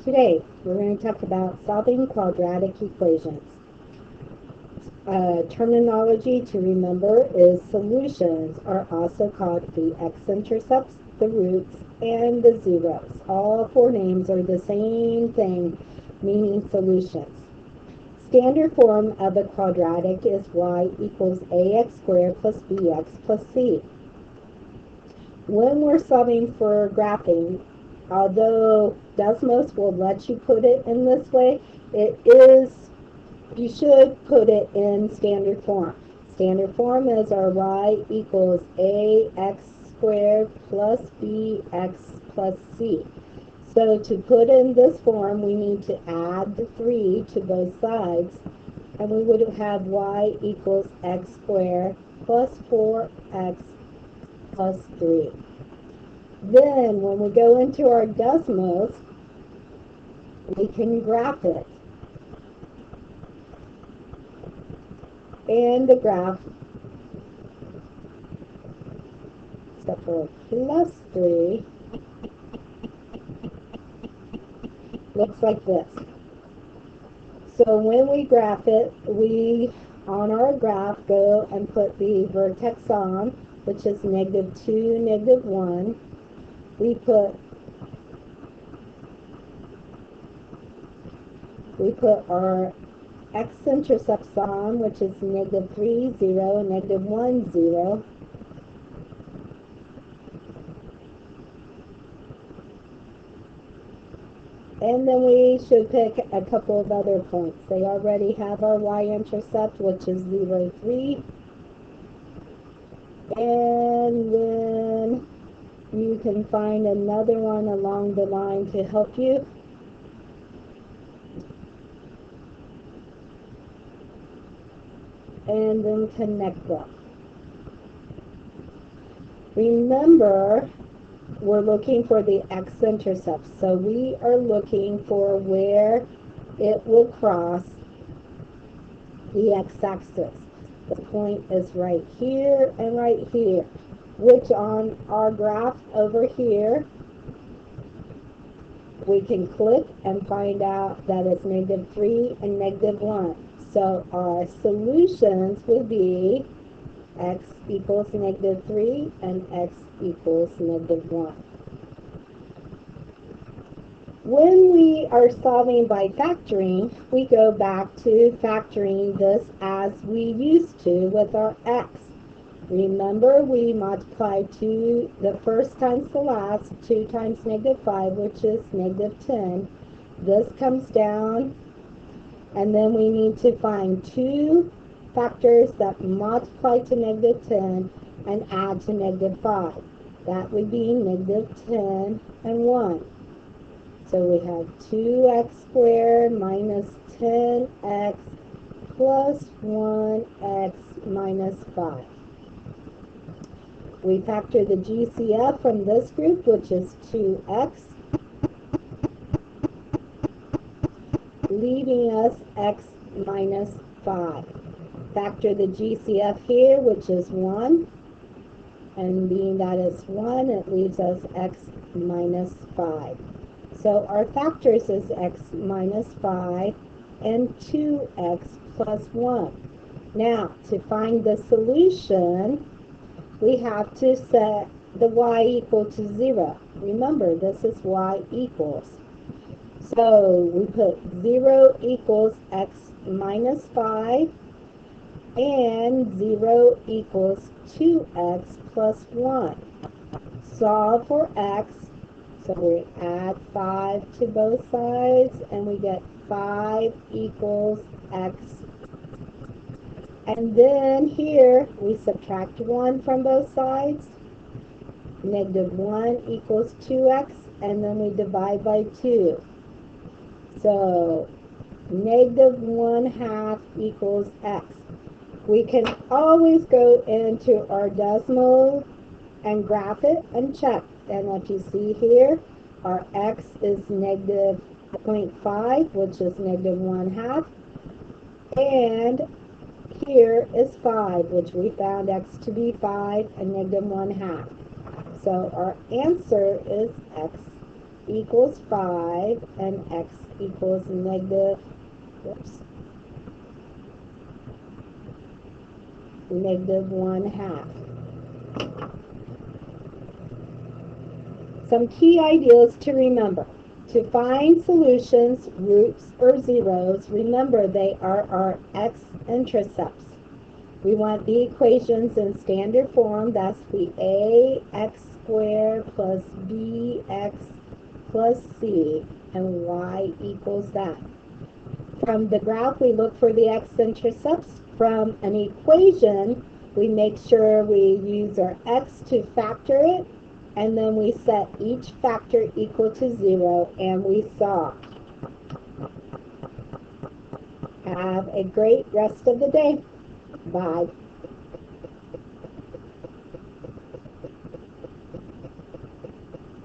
Today, we're going to talk about solving quadratic equations. Terminology to remember is solutions are also called the x-intercepts, the roots, and the zeros. All four names are the same thing, meaning solutions. Standard form of a quadratic is y equals ax squared plus bx plus c. When we're solving for graphing, although Desmos will let you put it in this way, you should put it in standard form. Standard form is our y equals ax squared plus bx plus c. So to put in this form, we need to add the 3 to both sides, and we would have y equals x squared plus 4x plus 3. Then, when we go into our Desmos, we can graph it. And the graph, except for plus 3, looks like this. So when we graph it, we, on our graph, go and put the vertex on, which is -2, -1. We put our x-intercepts on, which is -3, 0, and -1, 0. And then we should pick a couple of other points. They already have our y-intercept, which is 0, 3. And then you can find another one along the line to help you. And then connect them. Remember, we're looking for the x-intercept. So we are looking for where it will cross the x-axis. The point is right here and right here, which on our graph over here, we can click and find out that it's -3 and -1. So our solutions would be x equals -3 and x equals -1. When we are solving by factoring, we go back to factoring this as we used to with our x. Remember, we multiply 2 the first times the last, 2 times -5, which is -10. This comes down, and then we need to find 2 factors that multiply to -10 and add to -5. That would be -10 and 1. So we have 2x squared minus 10x plus 1x minus 5. We factor the GCF from this group, which is 2x, leaving us x minus 5. Factor the GCF here, which is 1, and being that it's 1, it leaves us x minus 5. So our factors is x minus 5 and 2x plus 1. Now, to find the solution, we have to set the y equal to 0. Remember, this is y equals. So we put 0 equals x minus 5 and 0 equals 2x plus 1. Solve for x. So we add 5 to both sides, and we get 5 equals x. And then here, we subtract 1 from both sides. -1 equals 2x, and then we divide by 2. So, -1/2 equals x. We can always go into our Desmos and graph it and check. And what you see here, our x is -0.5, which is -1/2. And here is 5, which we found x to be 5 and -1/2. So our answer is x equals 5 and x equals negative, negative 1/2. Some key ideas to remember. To find solutions, roots, or zeros, remember they are our x-intercepts. We want the equations in standard form. That's the ax squared plus bx plus c, and y equals that. From the graph, we look for the x-intercepts. From an equation, we make sure we use our x to factor it, and then we set each factor equal to 0, and we solve. Have a great rest of the day. Bye.